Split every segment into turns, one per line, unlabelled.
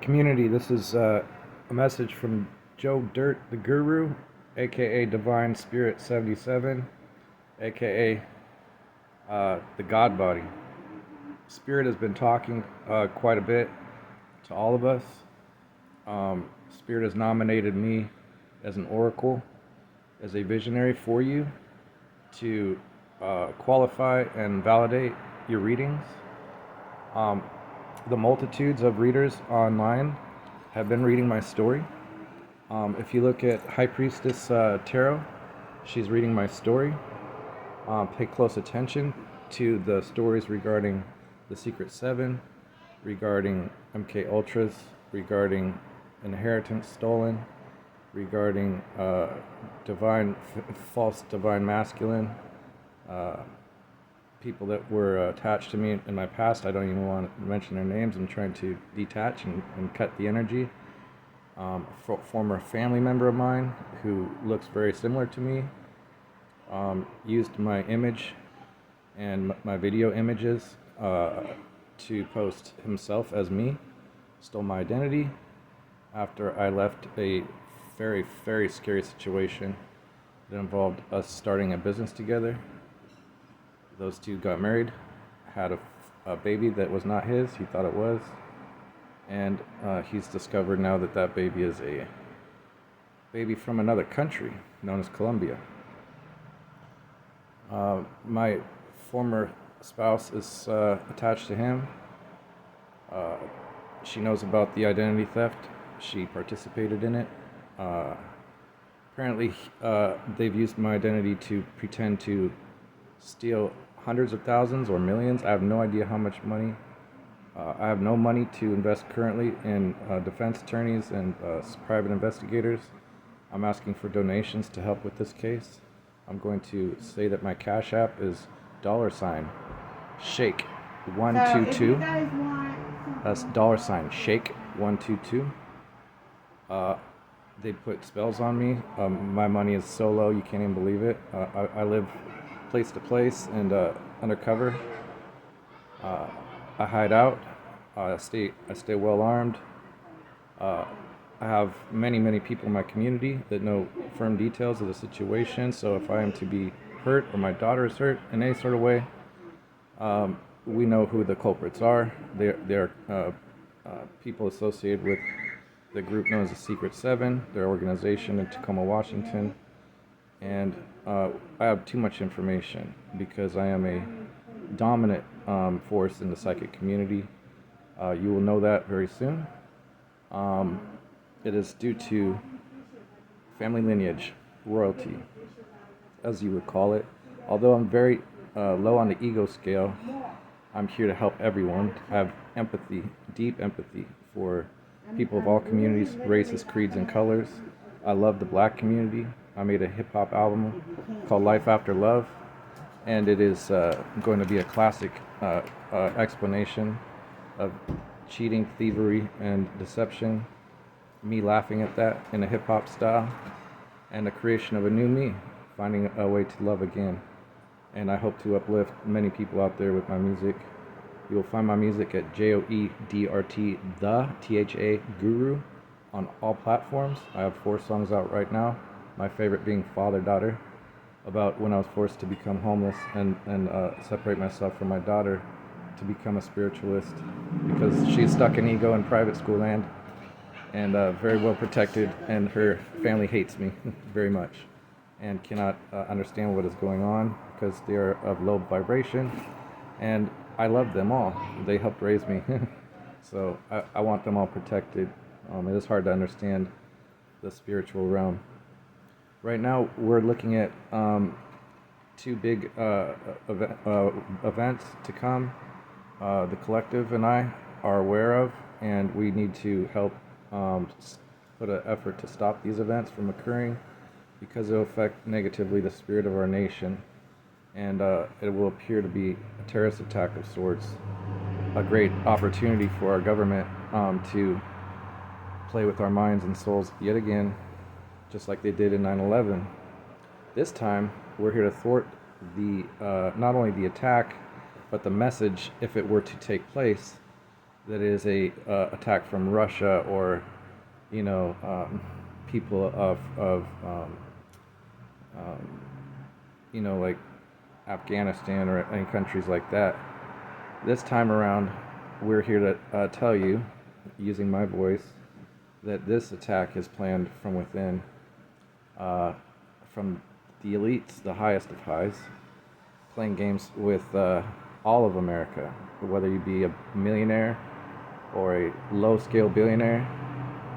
Community, this is a message from Joe Dirt the Guru, aka Divine Spirit 77, aka the God Body. Spirit has been talking quite a bit to all of us. Spirit has nominated me as an oracle, as a visionary for you to qualify and validate your readings. The multitudes of readers online have been reading my story. If you look at High Priestess Tarot, she's reading my story. Pay close attention to the stories regarding the Secret Seven, regarding MK Ultras, regarding inheritance stolen, regarding false divine masculine, people that were attached to me in my past. I don't even want to mention their names. I'm trying to detach and cut the energy. Former family member of mine who looks very similar to me used my image and my video images to post himself as me, stole my identity after I left a very, very scary situation that involved us starting a business together. Those two got married, had a baby that was not his, he thought it was, and he's discovered now that that baby is a baby from another country known as Colombia. My former spouse is attached to him. She knows about the identity theft. She participated in it. Apparently, they've used my identity to pretend to steal hundreds of thousands or millions. I have no idea how much money. I have no money to invest currently in defense attorneys and private investigators. I'm asking for donations to help with this case. I'm going to say that my Cash App is $shake 122. That's $shake 122. They put spells on me. My money is so low you can't even believe it. I live place to place and undercover. I hide out. I stay well armed. I have many people in my community that know firm details of the situation. So if I am to be hurt or my daughter is hurt in any sort of way, we know who the culprits are. They're people associated with the group known as the Secret Seven, their organization in Tacoma, Washington. And I have too much information because I am a dominant force in the psychic community. You will know that very soon. It is due to family lineage, royalty, as you would call it. Although I'm very low on the ego scale, I'm here to help everyone. I have empathy, deep empathy for people of all communities, races, creeds, and colors. I love the black community. I made a hip-hop album called Life After Love, and it is going to be a classic explanation of cheating, thievery, and deception, me laughing at that in a hip-hop style, and the creation of a new me, finding a way to love again. And I hope to uplift many people out there with my music. You will find my music at JOEDRT, the THA Guru, on all platforms. I have 4 songs out right now. My favorite being Father Daughter, about when I was forced to become homeless and separate myself from my daughter to become a spiritualist because she's stuck in ego in private school land and very well protected, and her family hates me very much and cannot understand what is going on because they are of low vibration, and I love them all. They helped raise me. So I want them all protected. It is hard to understand the spiritual realm. Right now, we're looking at 2 big events to come. The collective and I are aware of, and we need to help put an effort to stop these events from occurring because it will affect negatively the spirit of our nation, and it will appear to be a terrorist attack of sorts. A great opportunity for our government to play with our minds and souls yet again, just like they did in 9/11. This time, we're here to thwart the not only the attack, but the message, if it were to take place, that it is a attack from Russia or, you know, people um, you know, like Afghanistan or any countries like that. This time around, we're here to tell you, using my voice, that this attack is planned from within, uh, from the elites, the highest of highs, playing games with all of America, whether you be a millionaire or a low-scale billionaire.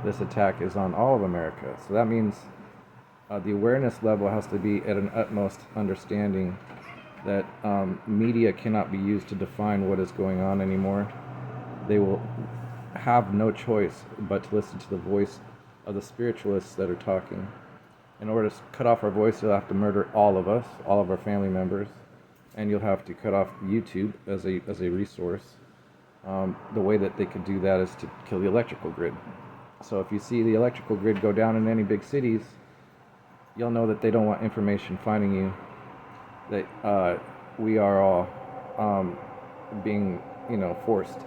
This attack is on all of America. So that means the awareness level has to be at an utmost understanding that media cannot be used to define what is going on anymore. They will have no choice but to listen to the voice of the spiritualists that are talking. In order to cut off our voice, you'll have to murder all of us, all of our family members, and you'll have to cut off YouTube as a resource. The way that they could do that is to kill the electrical grid. So if you see the electrical grid go down in any big cities, you'll know that they don't want information finding you, that we are all being, forced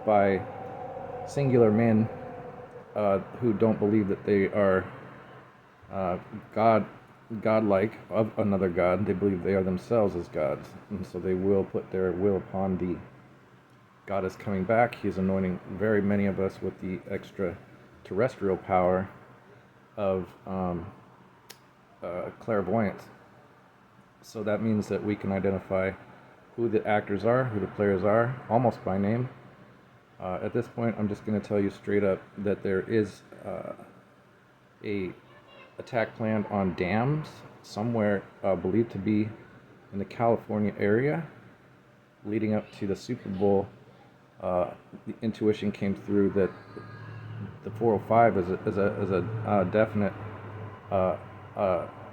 by singular men who don't believe that they are godlike of another god. They believe they are themselves as gods, and so they will put their will upon thee. God is coming back. He is anointing very many of us with the extraterrestrial power of clairvoyance. So that means that we can identify who the actors are, who the players are, almost by name. At this point, I'm just going to tell you straight up that there is a attack planned on dams somewhere believed to be in the California area, leading up to the Super Bowl. The intuition came through that the 405 is a definite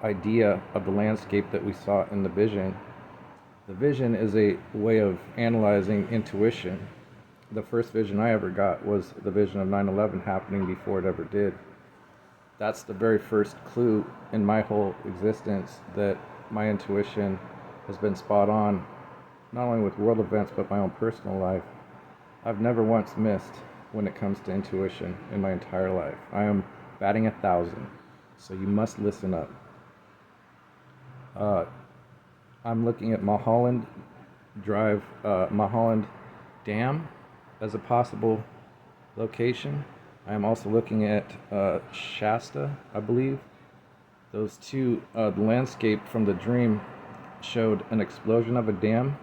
idea of the landscape that we saw in the vision. The vision is a way of analyzing intuition. The first vision I ever got was the vision of 9/11 happening before it ever did. That's the very first clue in my whole existence that my intuition has been spot on, not only with world events, but my own personal life. I've never once missed when it comes to intuition in my entire life. I am batting 1,000, so you must listen up. I'm looking at Mulholland Dam as a possible location. I am also looking at Shasta, I believe. Those two, the landscape from the dream showed an explosion of a dam,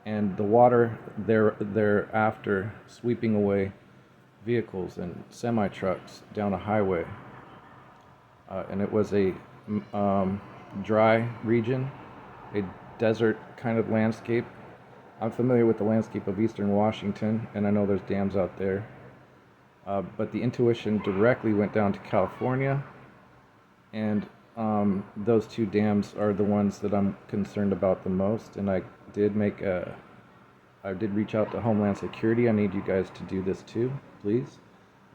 and the water thereafter sweeping away vehicles and semi-trucks down a highway. And it was a dry region, a desert kind of landscape. I'm familiar with the landscape of eastern Washington, and I know there's dams out there. But the intuition directly went down to California, and those two dams are the ones that I'm concerned about the most. And I did reach out to Homeland Security. I need you guys to do this too, please,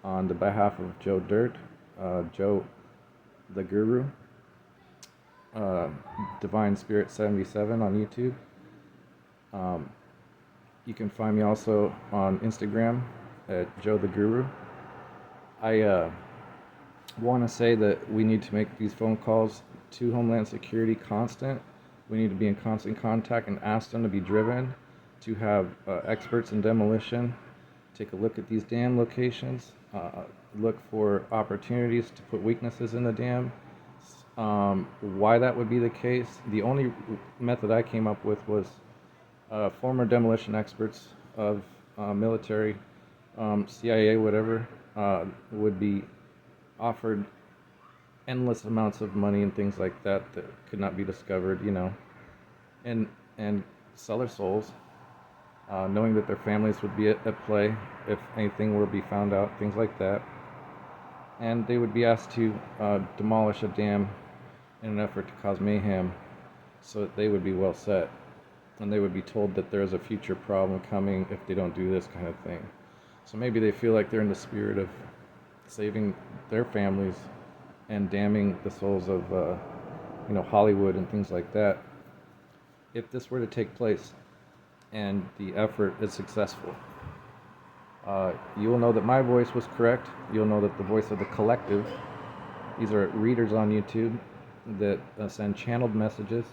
on the behalf of Joe Dirt, Joe the Guru, Divine Spirit 77 on YouTube. You can find me also on Instagram at Joe the Guru. I want to say that we need to make these phone calls to Homeland Security constant. We need to be in constant contact and ask them to be driven, to have experts in demolition take a look at these dam locations, look for opportunities to put weaknesses in the dam. Why that would be the case, the only method I came up with was former demolition experts of military, CIA, whatever, would be offered endless amounts of money and things like that that could not be discovered, and sell their souls, knowing that their families would be at play if anything were to be found out, things like that. And they would be asked to demolish a dam in an effort to cause mayhem so that they would be well set. And they would be told that there is a future problem coming if they don't do this kind of thing. So maybe they feel like they're in the spirit of saving their families and damning the souls of Hollywood and things like that. If this were to take place and the effort is successful, You will know that my voice was correct. You'll know that the voice of the collective. These are readers on YouTube that send channeled messages,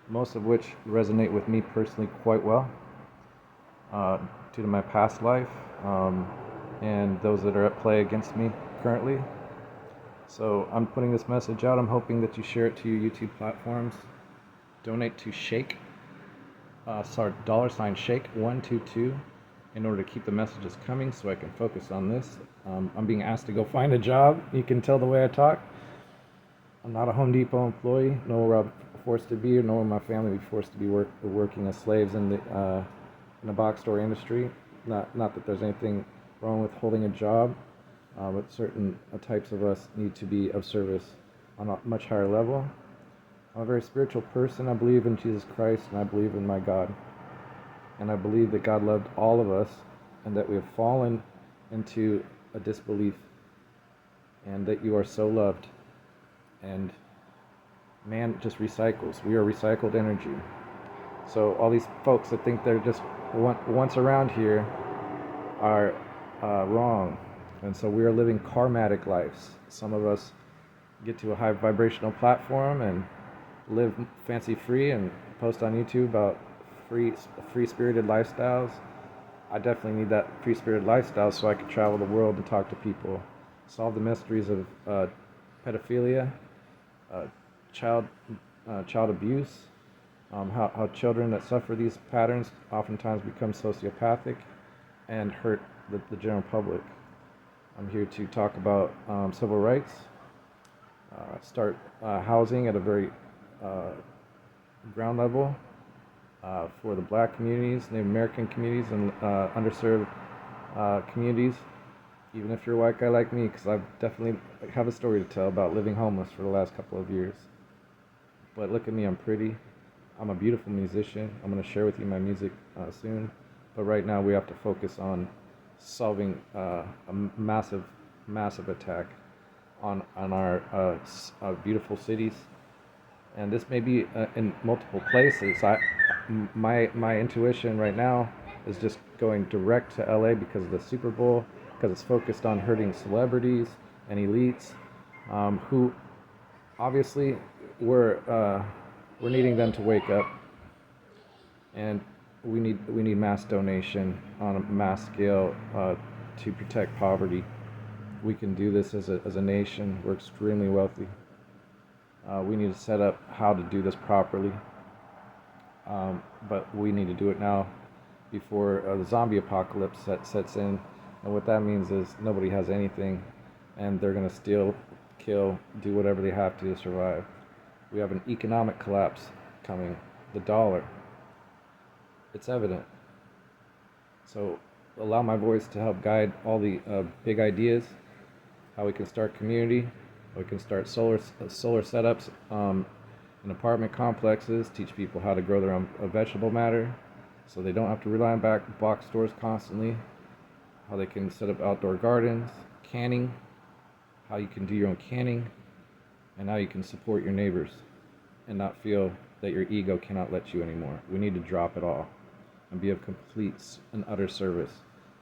most of which resonate with me personally quite well, due to my past life, and those that are at play against me currently. So I'm putting this message out. I'm hoping that you share it to your YouTube platforms. Donate to Shake, $Shake122, in order to keep the messages coming so I can focus on this. I'm being asked to go find a job. You can tell the way I talk. I'm not a Home Depot employee, nor where I'm forced to be, nor will my family be forced to be working as slaves in the box store industry. Not that there's anything wrong with holding a job, but certain types of us need to be of service on a much higher level. I'm a very spiritual person. I believe in Jesus Christ, and I believe in my God. And I believe that God loved all of us, and that we have fallen into a disbelief, and that you are so loved. And man just recycles. We are recycled energy. So all these folks that think they're just once around here are wrong. And so we are living karmatic lives. Some of us get to a high vibrational platform and live fancy free and post on YouTube about free-spirited lifestyles. I definitely need that free-spirited lifestyle so I can travel the world and talk to people, solve the mysteries of pedophilia, child abuse, how children that suffer these patterns oftentimes become sociopathic and hurt the general public. I'm here to talk about civil rights, start housing at a very ground level for the Black communities, Native American communities, and underserved communities. Even if you're a white guy like me, because I definitely have a story to tell about living homeless for the last couple of years. But look at me, I'm pretty. I'm a beautiful musician. I'm going to share with you my music soon. But right now we have to focus on solving a massive attack on our beautiful cities. And this may be in multiple places. My intuition right now is just going direct to LA because of the Super Bowl, because it's focused on hurting celebrities and elites, who obviously we're needing them to wake up, and we need mass donation on a mass scale to protect poverty. We can do this as a nation. We're extremely wealthy. We need to set up how to do this properly, but we need to do it now before the zombie apocalypse sets in. And what that means is nobody has anything, and they're going to steal, kill, do whatever they have to survive. We have an economic collapse coming. The dollar. It's evident. So allow my voice to help guide all the big ideas, how we can start community, how we can start solar setups in apartment complexes, teach people how to grow their own vegetable matter so they don't have to rely on box stores constantly, how they can set up outdoor gardens, canning, how you can do your own canning, and how you can support your neighbors and not feel that your ego cannot let you anymore. We need to drop it all and be of complete and utter service.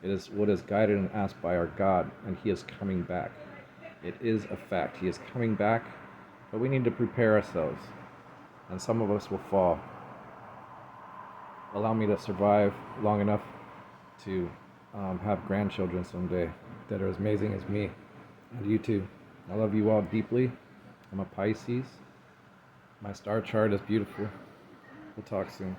It is what is guided and asked by our God, and He is coming back. It is a fact. He is coming back, but we need to prepare ourselves, and some of us will fall. Allow me to survive long enough to have grandchildren someday that are as amazing as me, and you too. I love you all deeply. I'm a Pisces. My star chart is beautiful. We'll talk soon.